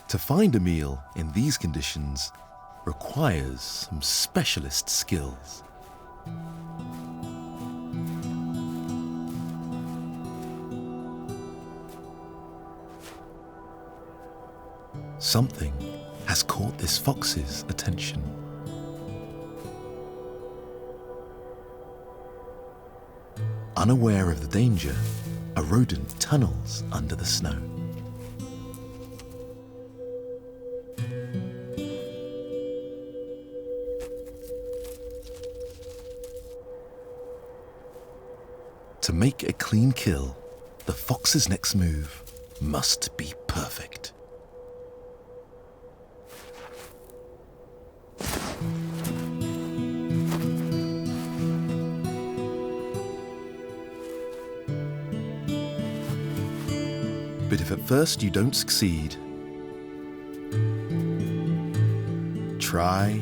To find a meal in these conditions requires some specialist skills. Something has caught this fox's attention. Unaware of the danger, a rodent tunnels under the snow. To make a clean kill, the fox's next move must be perfect. But if at first you don't succeed, try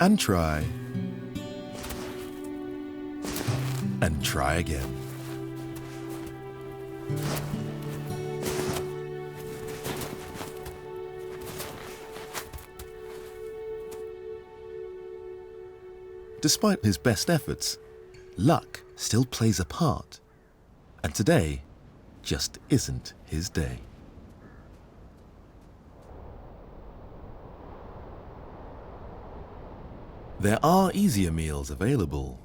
and try and try again. Despite his best efforts, luck still plays a part, and today just isn't his day. There are easier meals available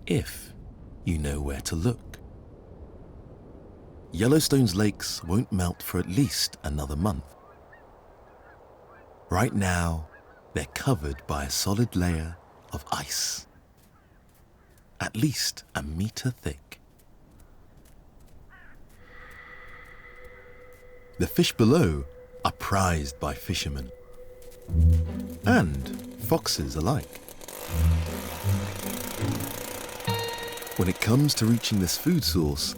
if you know where to look. Yellowstone's lakes won't melt for at least another month. Right now, they're covered by a solid layer of ice, at least a meter thick. The fish below are prized by fishermen and foxes alike. When it comes to reaching this food source,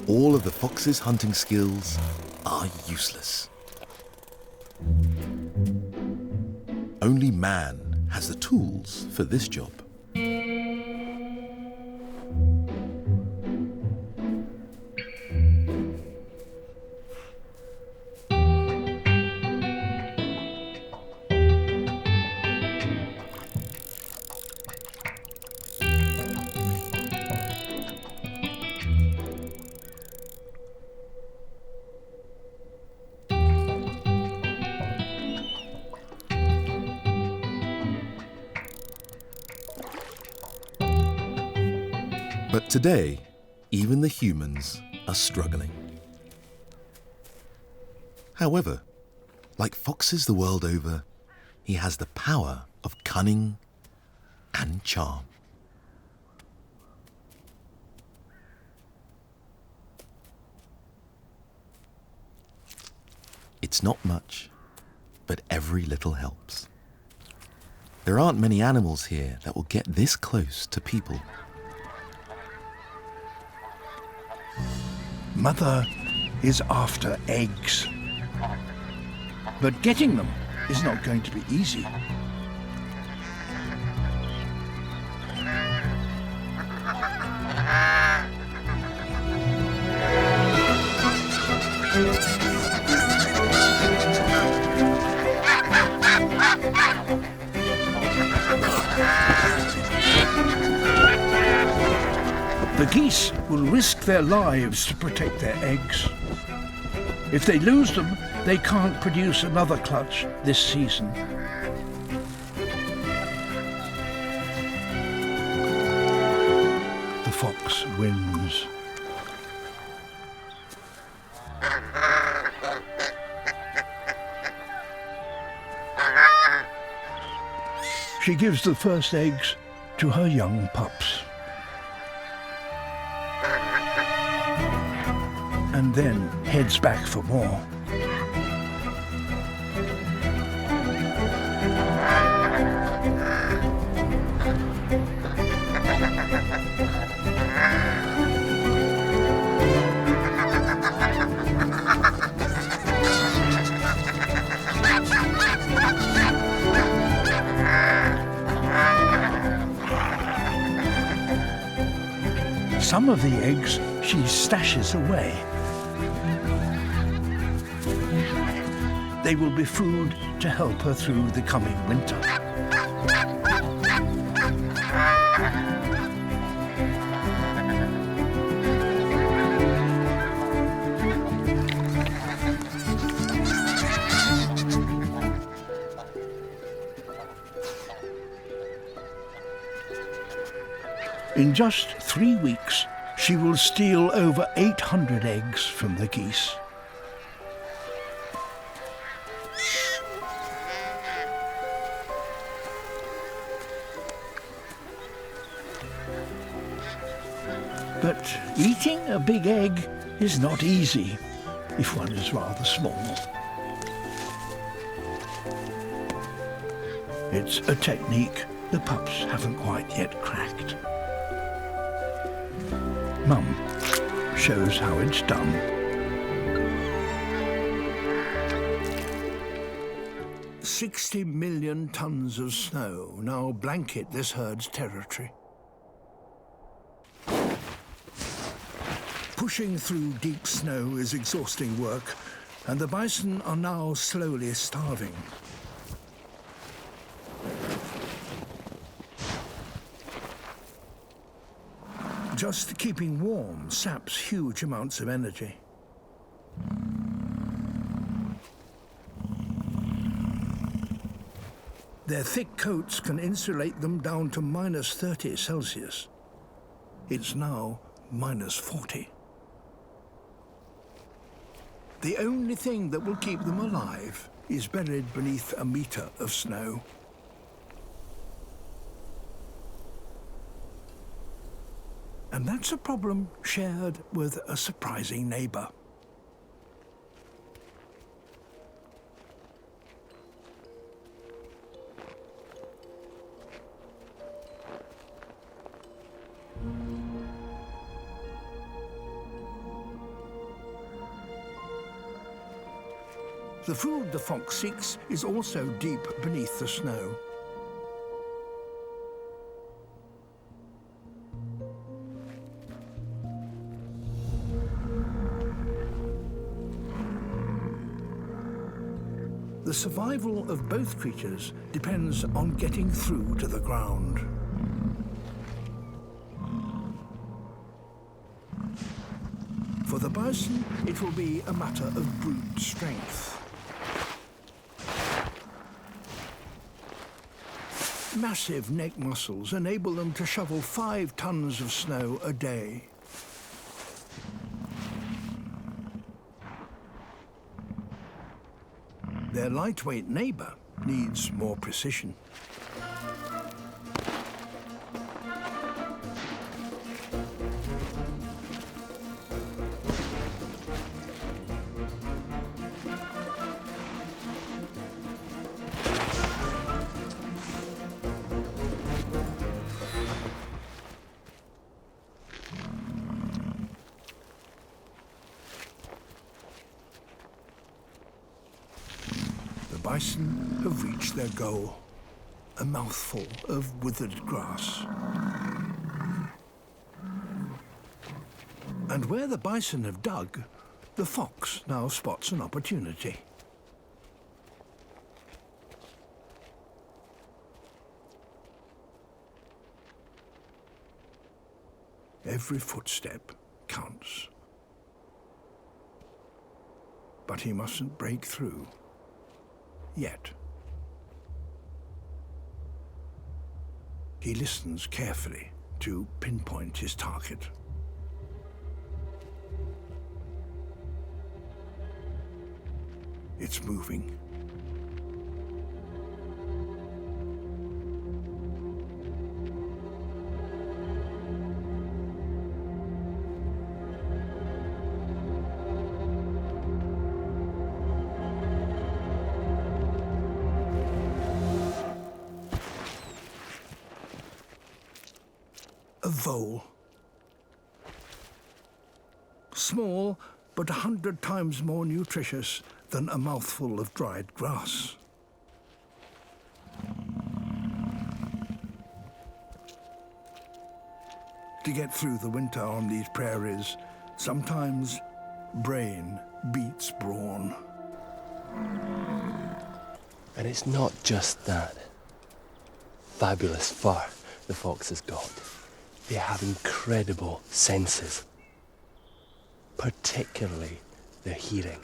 all of the fox's hunting skills are useless. Only man has the tools for this job. But today, even the humans are struggling. However, like foxes the world over, he has the power of cunning and charm. It's not much, but every little helps. There aren't many animals here that will get this close to people. Mother is after eggs. But getting them is not going to be easy. The geese will risk their lives to protect their eggs. If they lose them, they can't produce another clutch this season. The fox wins. She gives the first eggs to her young pups. And then heads back for more. Some of the eggs she stashes away. They will be food to help her through the coming winter. In just 3 weeks, she will steal over 800 eggs from the geese. But eating a big egg is not easy if one is rather small. It's a technique the pups haven't quite yet cracked. Mum shows how it's done. "60 million tons of snow now blanket this herd's territory. Pushing through deep snow is exhausting work, and the bison are now slowly starving. Just keeping warm saps huge amounts of energy. Their thick coats can insulate them down to -30 Celsius. It's now -40. The only thing that will keep them alive is buried beneath a meter of snow. And that's a problem shared with a surprising neighbour. The food the fox seeks is also deep beneath the snow. The survival of both creatures depends on getting through to the ground. For the bison, it will be a matter of brute strength. Massive neck muscles enable them to shovel 5 tons of snow a day. Their lightweight neighbour needs more precision. The bison have reached their goal, a mouthful of withered grass. And where the bison have dug, the fox now spots an opportunity. Every footstep counts. But he mustn't break through. Yet. He listens carefully to pinpoint his target. It's moving. A vole. Small, but 100 times more nutritious than a mouthful of dried grass. To get through the winter on these prairies, sometimes brain beats brawn. And it's not just that fabulous fur the fox has got. They have incredible senses, particularly their hearing.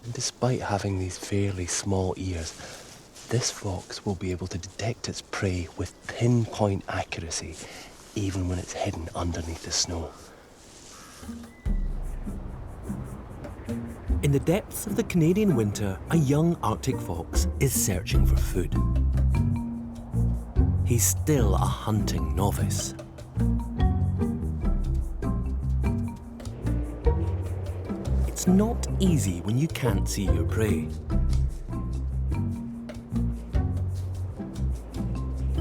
And despite having these fairly small ears, this fox will be able to detect its prey with pinpoint accuracy, even when it's hidden underneath the snow. In the depths of the Canadian winter, a young Arctic fox is searching for food. He's still a hunting novice. It's not easy when you can't see your prey.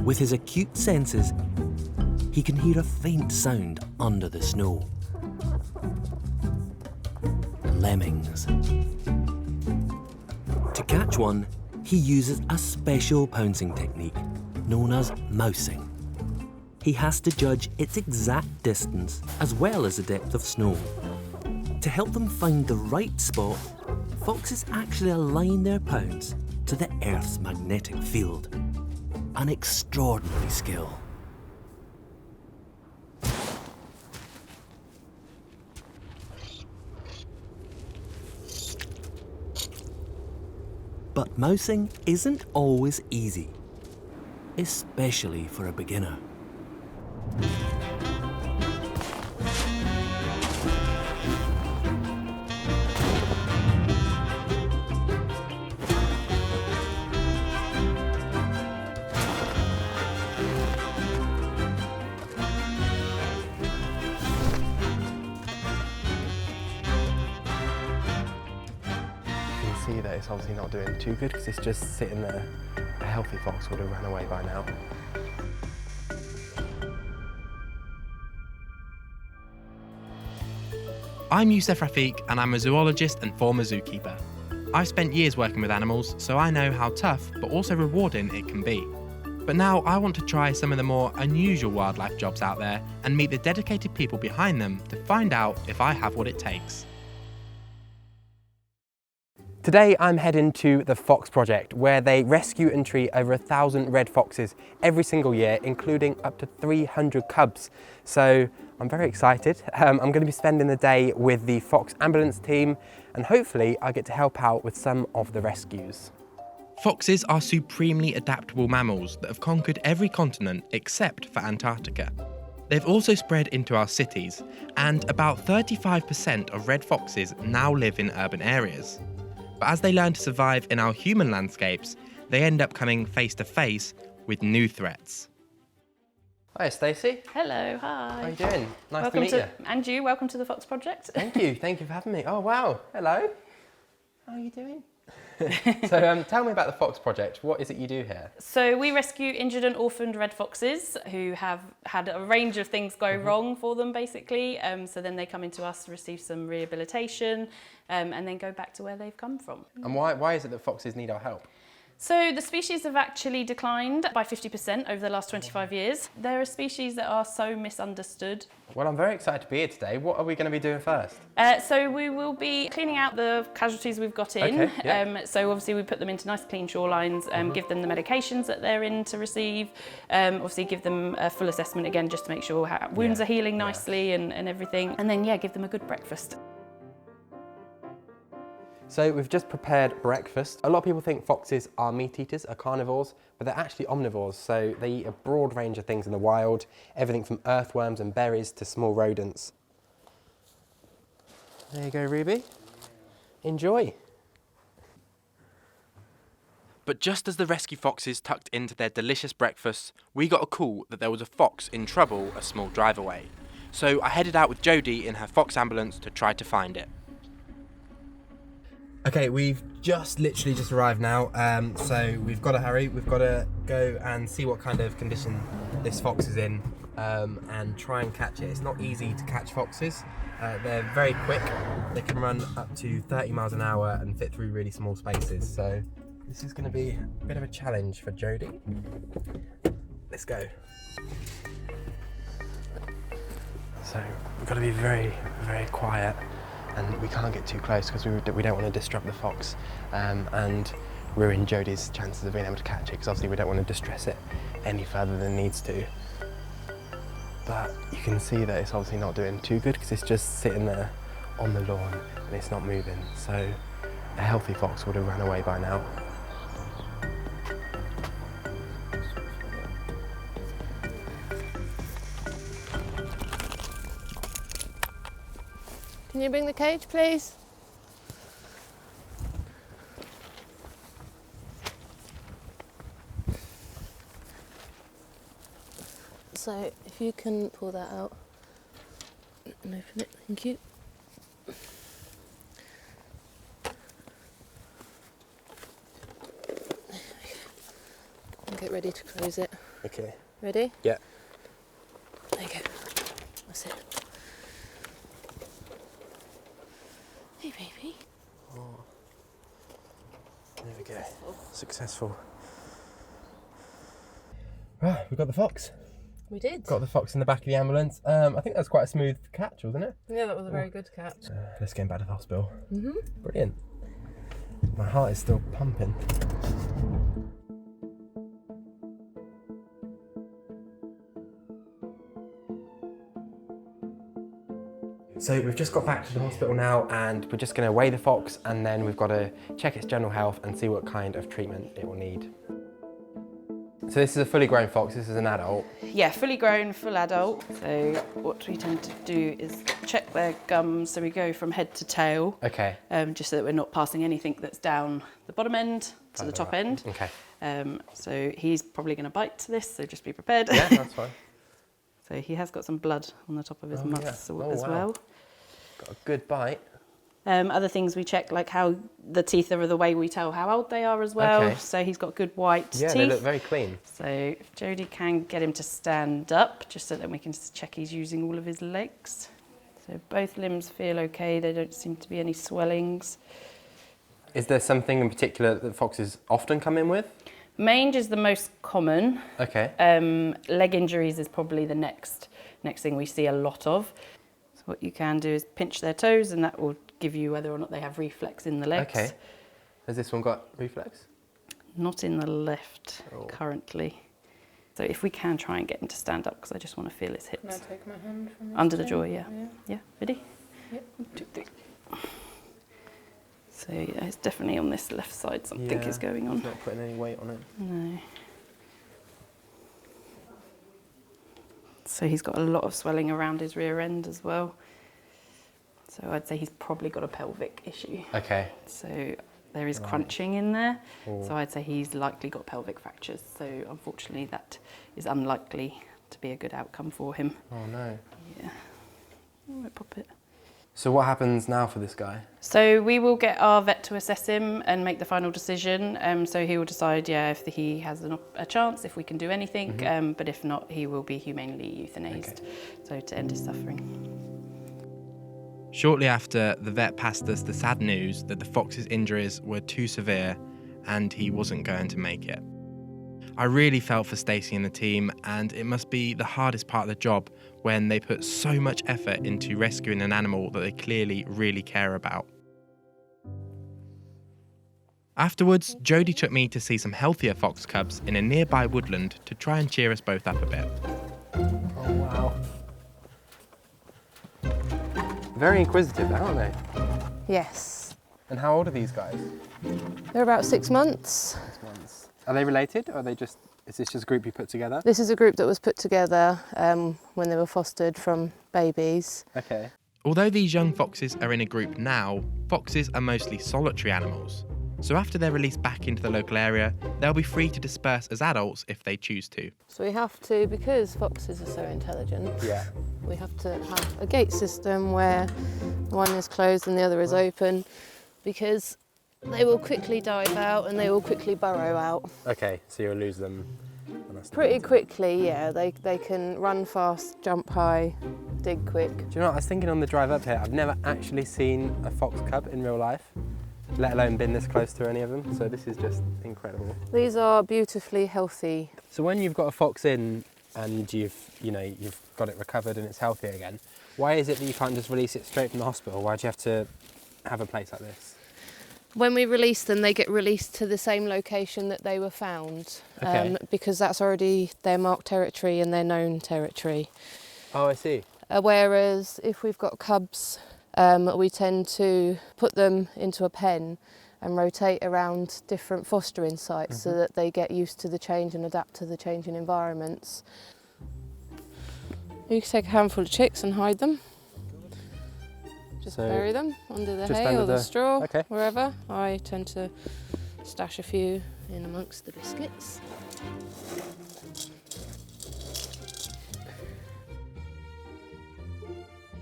With his acute senses, he can hear a faint sound under the snow. Lemmings. To catch one, he uses a special pouncing technique known as mousing. He has to judge its exact distance as well as the depth of snow. To help them find the right spot, foxes actually align their pounce to the Earth's magnetic field. An extraordinary skill. But mousing isn't always easy, especially for a beginner. See that it's obviously not doing too good because it's just sitting there. A healthy fox would have ran away by now. I'm Youssef Rafiq and I'm a zoologist and former zookeeper. I've spent years working with animals, so I know how tough but also rewarding it can be. But now I want to try some of the more unusual wildlife jobs out there and meet the dedicated people behind them to find out if I have what it takes. Today I'm heading to the Fox Project, where they rescue and treat over 1,000 red foxes every single year, including up to 300 cubs. So I'm very excited. I'm going to be spending the day with the Fox ambulance team, and hopefully I get to help out with some of the rescues. Foxes are supremely adaptable mammals that have conquered every continent except for Antarctica. They've also spread into our cities, and about 35% of red foxes now live in urban areas. But as they learn to survive in our human landscapes, they end up coming face to face with new threats. Hi Stacey. Hello, hi. How are you doing? Nice welcome to meet you. And you, welcome to the Fox Project. Thank you for having me. Oh wow, hello. How are you doing? So tell me about the Fox Project. What is it you do here? So we rescue injured and orphaned red foxes who have had a range of things go wrong for them basically. So then they come into us to receive some rehabilitation and then go back to where they've come from. And why is it that foxes need our help? So the species have actually declined by 50% over the last 25 years. They're a species that are so misunderstood. Well, I'm very excited to be here today. What are we going to be doing first? So we will be cleaning out the casualties we've got in. Okay, yeah. So obviously we put them into nice clean shorelines, give them the medications that they're in to receive, obviously give them a full assessment again just to make sure wounds are healing nicely and everything. And then, give them a good breakfast. So we've just prepared breakfast. A lot of people think foxes are meat eaters, are carnivores, but they're actually omnivores. So they eat a broad range of things in the wild, everything from earthworms and berries to small rodents. There you go, Ruby. Enjoy. But just as the rescue foxes tucked into their delicious breakfasts, we got a call that there was a fox in trouble a small drive away. So I headed out with Jodie in her Fox ambulance to try to find it. Okay, we've literally just arrived now, so we've got to hurry. We've got to go and see what kind of condition this fox is in and try and catch it. It's not easy to catch foxes. They're very quick. They can run up to 30 miles an hour and fit through really small spaces. So this is going to be a bit of a challenge for Jodie. Let's go. So we've got to be very, very quiet. And we can't get too close because we don't want to disrupt the fox. And ruin Jodie's chances of being able to catch it, because obviously we don't want to distress it any further than it needs to. But you can see that it's obviously not doing too good because it's just sitting there on the lawn and it's not moving. So a healthy fox would have run away by now. Can you bring the cage, please? So, if you can pull that out and open it, thank you. And get ready to close it. Okay. Ready? Yeah. There you go. That's it. Hey, baby. Oh. There we go. Successful. Right, we've got the fox. We did. Got the fox in the back of the ambulance. I think that's quite a smooth catch, wasn't it? Yeah, that was a very good catch. Let's get him back to the hospital. Brilliant. My heart is still pumping. So we've just got back to the hospital now and we're just going to weigh the fox and then we've got to check its general health and see what kind of treatment it will need. So this is a fully grown fox, this is an adult. Yeah, fully grown, full adult. So what we tend to do is check their gums, so we go from head to tail. Okay. Just so that we're not passing anything that's down the bottom end to the top end. Okay. So he's probably going to bite this, so just be prepared. Yeah, that's fine. So he has got some blood on the top of his mouth as wow. well. Got a good bite. Other things we check, like how the teeth are the way we tell how old they are as well. Okay. So he's got good white teeth. Yeah, they look very clean. So if Jodie can get him to stand up, just so that we can check he's using all of his legs. So both limbs feel okay, there don't seem to be any swellings. Is there something in particular that foxes often come in with? Mange is the most common. Okay. Leg injuries is probably the next thing we see a lot of. So what you can do is pinch their toes and that will give you whether or not they have reflex in the legs. Okay. Has this one got reflex? Not in the left currently. So if we can try and get him to stand up, because I just want to feel his hips. Can I take my hand from Under the jaw, yeah. Yeah, ready? Yep. 1, 2, 3. So yeah, it's definitely on this left side something is going on. It's not putting any weight on it. No. So he's got a lot of swelling around his rear end as well. So I'd say he's probably got a pelvic issue. Okay. So there is crunching in there. So I'd say he's likely got pelvic fractures. So unfortunately that is unlikely to be a good outcome for him. Oh no. Yeah. I might pop it. So what happens now for this guy? So we will get our vet to assess him and make the final decision. So he will decide, if he has a chance, if we can do anything. But if not, he will be humanely euthanized. So to end his suffering. Shortly after, the vet passed us the sad news that the fox's injuries were too severe and he wasn't going to make it. I really felt for Stacey and the team, and it must be the hardest part of the job when they put so much effort into rescuing an animal that they clearly really care about. Afterwards, Jodie took me to see some healthier fox cubs in a nearby woodland to try and cheer us both up a bit. Oh wow. Very inquisitive, aren't they? Yes. And how old are these guys? They're about 6 months. 6 months. Are they related, or are they just? Is this just a group you put together? This is a group that was put together when they were fostered from babies. Okay. Although these young foxes are in a group now, foxes are mostly solitary animals. So after they're released back into the local area, they'll be free to disperse as adults if they choose to. So we have to, because foxes are so intelligent, we have to have a gate system where one is closed and the other is open, because they will quickly dive out and they will quickly burrow out. Okay, so you'll lose them. Pretty quickly, yeah. They can run fast, jump high, dig quick. Do you know what, I was thinking on the drive up here, I've never actually seen a fox cub in real life, let alone been this close to any of them, so this is just incredible. These are beautifully healthy. So when you've got a fox in and you've got it recovered and it's healthy again, why is it that you can't just release it straight from the hospital? Why do you have to have a place like this? When we release them, they get released to the same location that they were found, because that's already their marked territory and their known territory. Oh, I see. Whereas if we've got cubs, we tend to put them into a pen and rotate around different fostering sites so that they get used to the change and adapt to the changing environments. You can take a handful of chicks and hide them. Just bury them under the hay or the straw, wherever. I tend to stash a few in amongst the biscuits.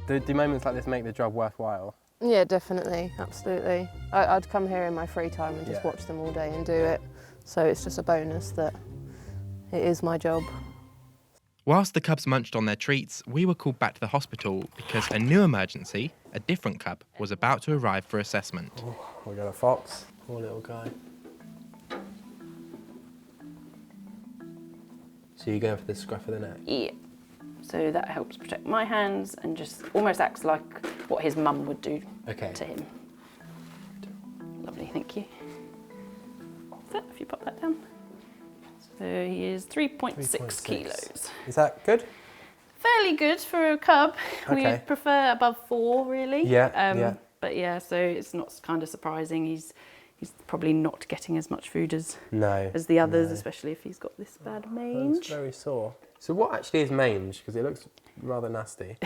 Do moments like this make the job worthwhile? Yeah, definitely, absolutely. I'd come here in my free time and just watch them all day and do it. So it's just a bonus that it is my job. Whilst the cubs munched on their treats, we were called back to the hospital because a new emergency, a different cub, was about to arrive for assessment. Oh, we got a fox. Poor little guy. So you're going for the scruff of the neck? Yeah. So that helps protect my hands and just almost acts like what his mum would do to him. Lovely, thank you. So if you pop that down. So he is 3.6 kilos. Is that good? Fairly good for a cub. We would prefer above 4, really. Yeah, But yeah, so it's not kind of surprising. He's probably not getting as much food as the others, especially if he's got this bad mange. It's very sore. So what actually is mange? Because it looks rather nasty.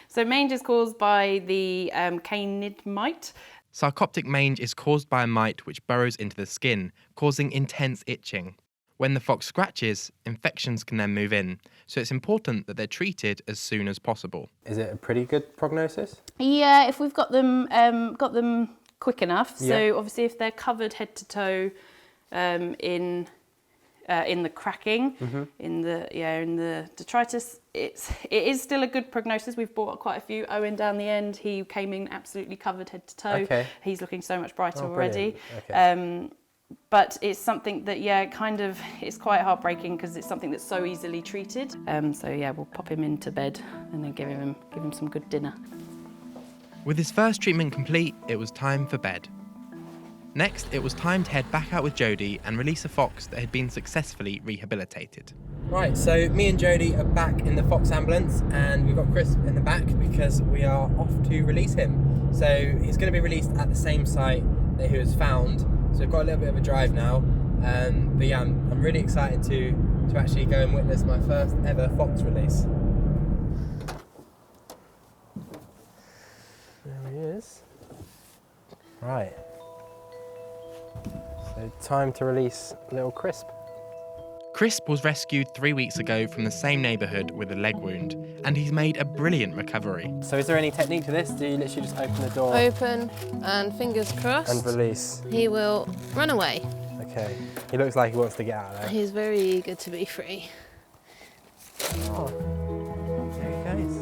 So mange is caused by the canid mite. Sarcoptic mange is caused by a mite which burrows into the skin, causing intense itching. When the fox scratches, infections can then move in, so it's important that they're treated as soon as possible. Is it a pretty good prognosis? Yeah, if we've got them quick enough. So obviously, if they're covered head to toe in the cracking, in the detritus, it is still a good prognosis. We've bought quite a few. Owen down the end, he came in absolutely covered head to toe. He's looking so much brighter already. But it's something that, it's quite heartbreaking because it's something that's so easily treated. So yeah, we'll pop him into bed and then give him some good dinner. With his first treatment complete, it was time for bed. Next, it was time to head back out with Jodie and release a fox that had been successfully rehabilitated. Right, so me and Jodie are back in the fox ambulance and we've got Chris in the back because we are off to release him. So he's going to be released at the same site that he was found. So we've got a little bit of a drive now, but yeah, I'm really excited to actually go and witness my first ever fox release. There he is. Right. So time to release little Crisp. Crisp was rescued 3 weeks ago from the same neighbourhood with a leg wound, and he's made a brilliant recovery. So is there any technique to this? Do you literally just open the door? Open and fingers crossed. And release. He will run away. Okay. He looks like he wants to get out of there. He's very eager to be free. Oh. There he goes.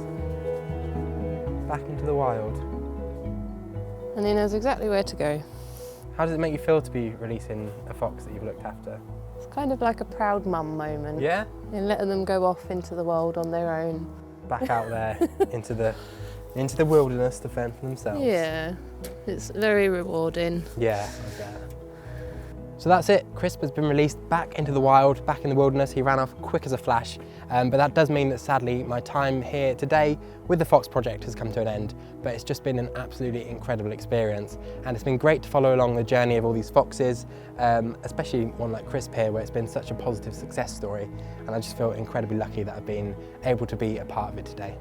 Back into the wild. And he knows exactly where to go. How does it make you feel to be releasing a fox that you've looked after? It's kind of like a proud mum moment. Yeah? And letting them go off into the world on their own. Back out there into the wilderness to fend for themselves. Yeah, it's very rewarding. Yeah, I bet. So that's it. Crisp has been released back into the wild, back in the wilderness. He ran off quick as a flash, but that does mean that sadly my time here today with the Fox Project has come to an end, but it's just been an absolutely incredible experience, and it's been great to follow along the journey of all these foxes, especially one like Crisp here, where it's been such a positive success story, and I just feel incredibly lucky that I've been able to be a part of it today.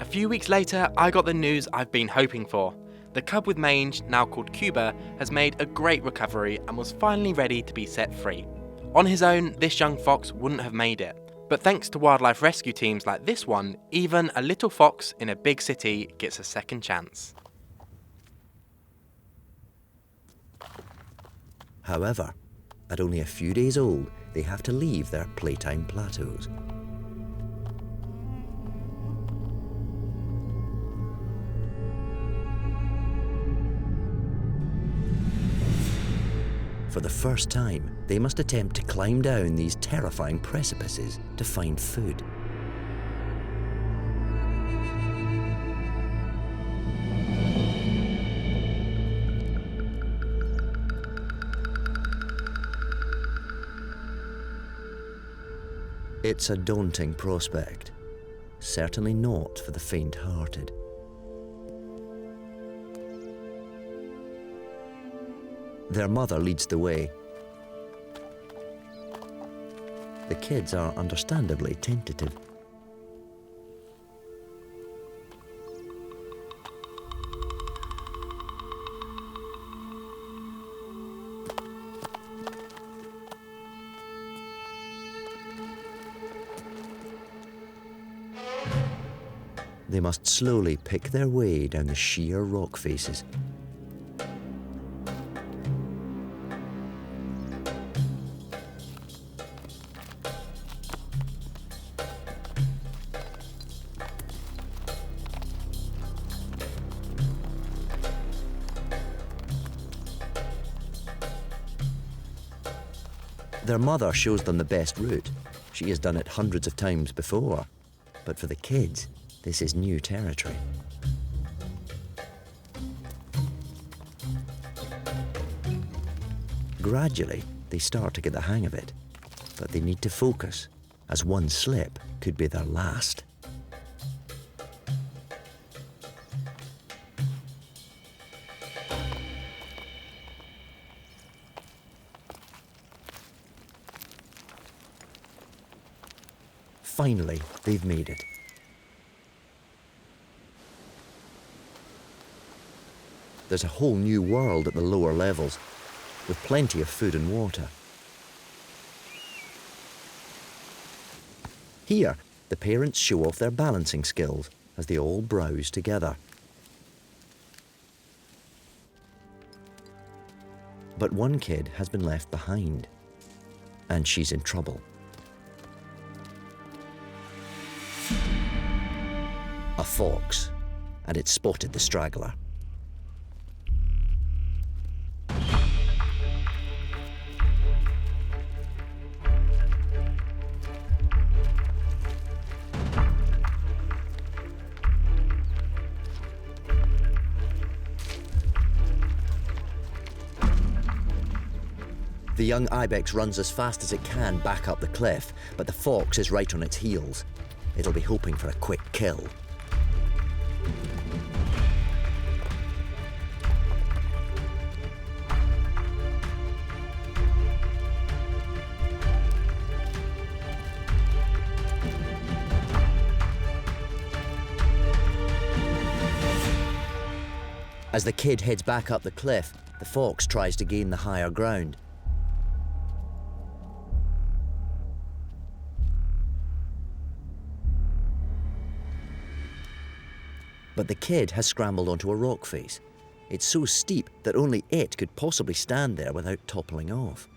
A few weeks later, I got the news I've been hoping for. The cub with mange, now called Cuba, has made a great recovery and was finally ready to be set free. On his own, this young fox wouldn't have made it. But thanks to wildlife rescue teams like this one, even a little fox in a big city gets a second chance. However, at only a few days old, they have to leave their playtime plateaus. For the first time, they must attempt to climb down these terrifying precipices to find food. It's a daunting prospect, certainly not for the faint-hearted. Their mother leads the way. The kids are understandably tentative. They must slowly pick their way down the sheer rock faces. Their mother shows them the best route. She has done it hundreds of times before. But for the kids, this is new territory. Gradually, they start to get the hang of it, but they need to focus, as one slip could be their last. Finally, they've made it. There's a whole new world at the lower levels, with plenty of food and water. Here, the parents show off their balancing skills as they all browse together. But one kid has been left behind, and she's in trouble. A fox, and it spotted the straggler. The young Ibex runs as fast as it can back up the cliff, but the fox is right on its heels. It'll be hoping for a quick kill. As the kid heads back up the cliff, the fox tries to gain the higher ground. But the kid has scrambled onto a rock face. It's so steep that only it could possibly stand there without toppling off.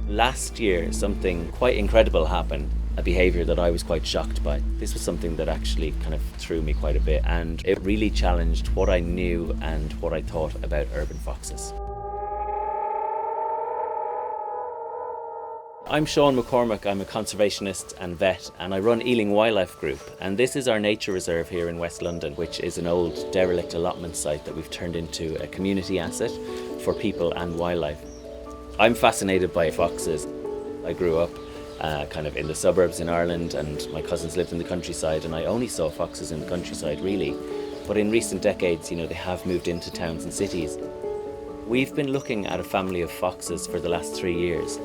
Last year, something quite incredible happened, a behaviour that I was quite shocked by. This was something that actually kind of threw me quite a bit, and it really challenged what I knew and what I thought about urban foxes. I'm Sean McCormack, I'm a conservationist and vet, and I run Ealing Wildlife Group, and this is our nature reserve here in West London, which is an old derelict allotment site that we've turned into a community asset for people and wildlife. I'm fascinated by foxes. I grew up kind of in the suburbs in Ireland, and my cousins lived in the countryside, and I only saw foxes in the countryside really. But in recent decades, you know, they have moved into towns and cities. We've been looking at a family of foxes for the last 3 years.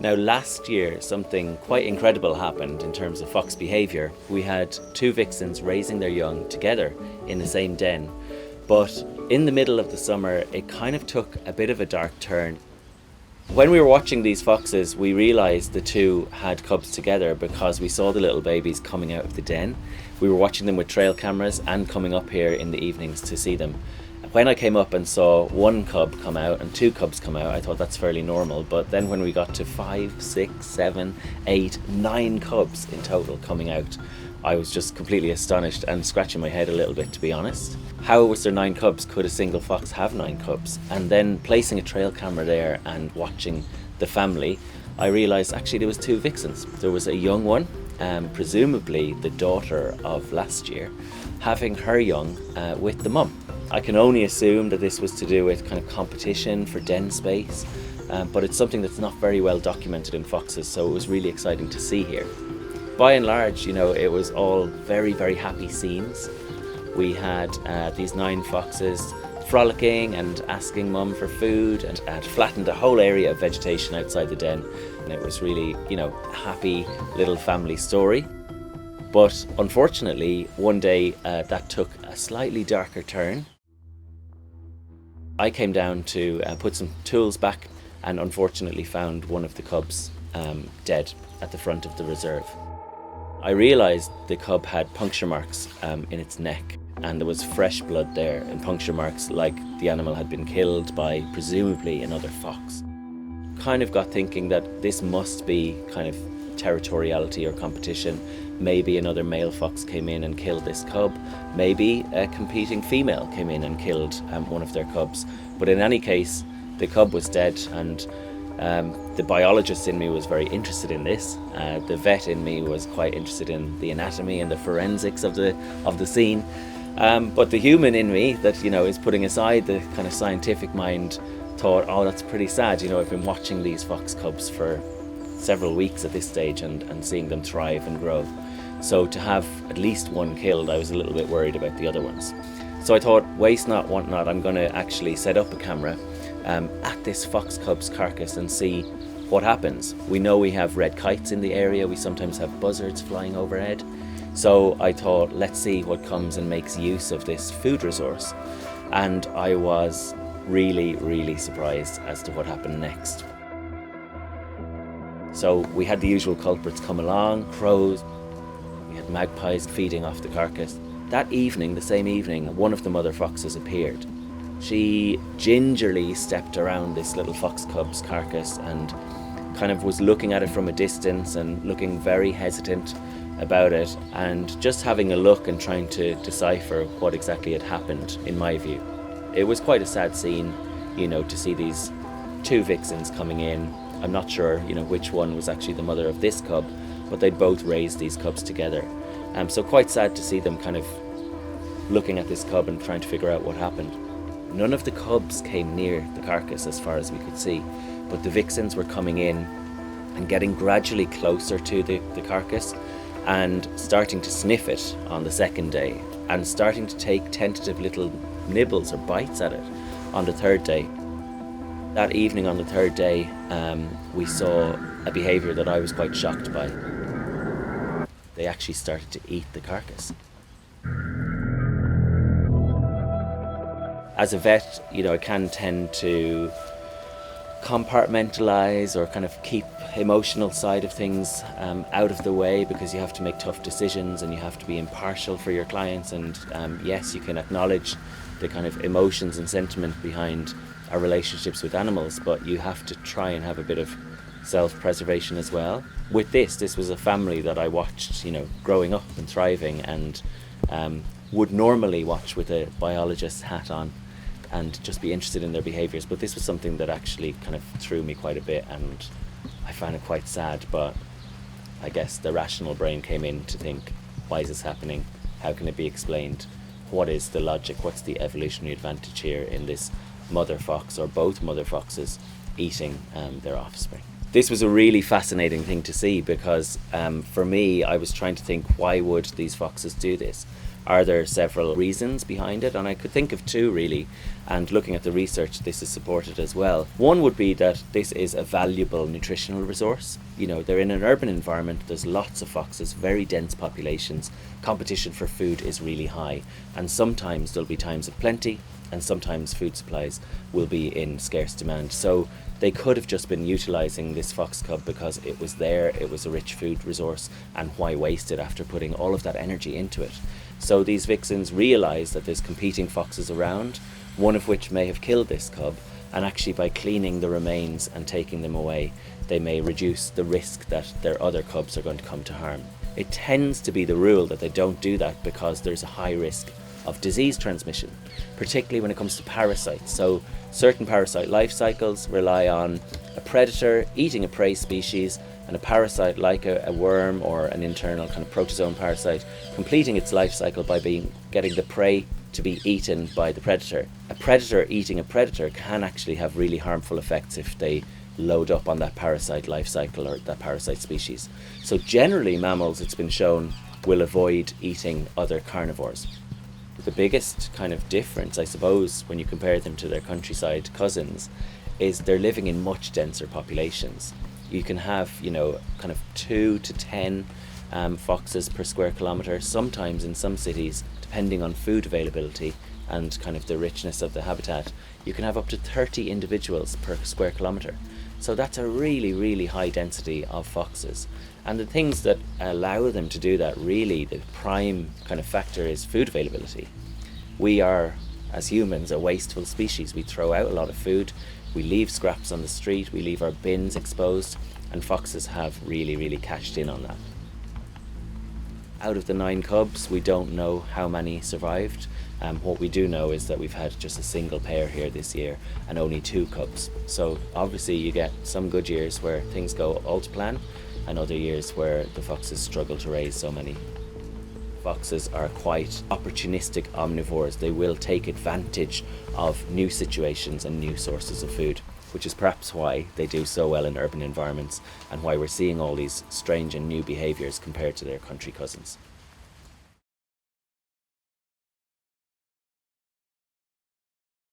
Now last year, something quite incredible happened in terms of fox behaviour. We had 2 vixens raising their young together in the same den. But in the middle of the summer, it kind of took a bit of a dark turn. When we were watching these foxes, we realised the 2 had cubs together because we saw the little babies coming out of the den. We were watching them with trail cameras and coming up here in the evenings to see them. When I came up and saw 1 cub come out and 2 cubs come out, I thought that's fairly normal. But then when we got to 5, 6, 7, 8, 9 cubs in total coming out, I was just completely astonished and scratching my head a little bit, to be honest. How was there 9 cubs? Could a single fox have 9 cubs? And then placing a trail camera there and watching the family, I realised actually there was 2 vixens. There was a young one presumably the daughter of last year, having her young with the mum. I can only assume that this was to do with kind of competition for den space, but it's something that's not very well documented in foxes, so it was really exciting to see here. By and large, it was all very, very happy scenes. We had these 9 foxes frolicking and asking mum for food, and had flattened a whole area of vegetation outside the den, and it was really, a happy little family story. But unfortunately, one day that took a slightly darker turn. I came down to put some tools back, and unfortunately found one of the cubs dead at the front of the reserve. I realised the cub had puncture marks in its neck, and there was fresh blood there and puncture marks like the animal had been killed by presumably another fox. Kind of got thinking that this must be kind of territoriality or competition. Maybe another male fox came in and killed this cub. Maybe a competing female came in and killed one of their cubs. But in any case, the cub was dead, and the biologist in me was very interested in this. The vet in me was quite interested in the anatomy and the forensics of the scene. But the human in me that is putting aside the kind of scientific mind thought, oh, that's pretty sad. I've been watching these fox cubs for several weeks at this stage and seeing them thrive and grow. So to have at least one killed, I was a little bit worried about the other ones. So I thought, waste not, want not, I'm going to actually set up a camera at this fox cub's carcass and see what happens. We know we have red kites in the area, we sometimes have buzzards flying overhead. So I thought, let's see what comes and makes use of this food resource. And I was really, really surprised as to what happened next. So we had the usual culprits come along, crows, we had magpies feeding off the carcass. That evening, the same evening, one of the mother foxes appeared. She gingerly stepped around this little fox cub's carcass and kind of was looking at it from a distance and looking very hesitant about it, and just having a look and trying to decipher what exactly had happened, in my view. It was quite a sad scene, to see these 2 vixens coming in. I'm not sure, which one was actually the mother of this cub, but they'd both raised these cubs together. So quite sad to see them kind of looking at this cub and trying to figure out what happened. None of the cubs came near the carcass as far as we could see, but the vixens were coming in and getting gradually closer to the carcass and starting to sniff it on the second day and starting to take tentative little nibbles or bites at it on the third day. That evening on the third day, we saw a behaviour that I was quite shocked by. They actually started to eat the carcass. As a vet, I can tend to compartmentalise or kind of keep emotional side of things out of the way, because you have to make tough decisions and you have to be impartial for your clients, and yes, you can acknowledge the kind of emotions and sentiment behind our relationships with animals, but you have to try and have a bit of self-preservation as well. With this was a family that I watched, growing up and thriving, and would normally watch with a biologist's hat on and just be interested in their behaviours, but this was something that actually kind of threw me quite a bit, and I found it quite sad. But I guess the rational brain came in to think, why is this happening? How can it be explained? What is the logic? What's the evolutionary advantage here in this mother fox, or both mother foxes, eating their offspring? This was a really fascinating thing to see, because for me, I was trying to think, why would these foxes do this? Are there several reasons behind it? And I could think of 2 really, and looking at the research, this is supported as well. One would be that this is a valuable nutritional resource. They're in an urban environment, there's lots of foxes, very dense populations, competition for food is really high, and sometimes there'll be times of plenty, and sometimes food supplies will be in scarce demand. So they could have just been utilising this fox cub because it was there, it was a rich food resource, and why waste it after putting all of that energy into it? So these vixens realise that there's competing foxes around, one of which may have killed this cub, and actually by cleaning the remains and taking them away, they may reduce the risk that their other cubs are going to come to harm. It tends to be the rule that they don't do that because there's a high risk of disease transmission, particularly when it comes to parasites. So certain parasite life cycles rely on a predator eating a prey species And a parasite like a worm or an internal kind of protozoan parasite completing its life cycle by getting the prey to be eaten by the predator. A predator eating a predator can actually have really harmful effects if they load up on that parasite life cycle or that parasite species. So generally mammals, it's been shown, will avoid eating other carnivores. The biggest kind of difference, I suppose, when you compare them to their countryside cousins, is they're living in much denser populations. You can have, kind of 2 to 10 foxes per square kilometre. Sometimes in some cities, depending on food availability and kind of the richness of the habitat, you can have up to 30 individuals per square kilometre. So that's a really, really high density of foxes. And the things that allow them to do that, really, the prime kind of factor is food availability. We are, as humans, a wasteful species. We throw out a lot of food, we leave scraps on the street, we leave our bins exposed, and foxes have really, really cashed in on that. Out of the 9 cubs, we don't know how many survived. What we do know is that we've had just a single pair here this year and only 2 cubs. So obviously you get some good years where things go all to plan and other years where the foxes struggle to raise so many. Foxes are quite opportunistic omnivores. They will take advantage of new situations and new sources of food, which is perhaps why they do so well in urban environments and why we're seeing all these strange and new behaviours compared to their country cousins.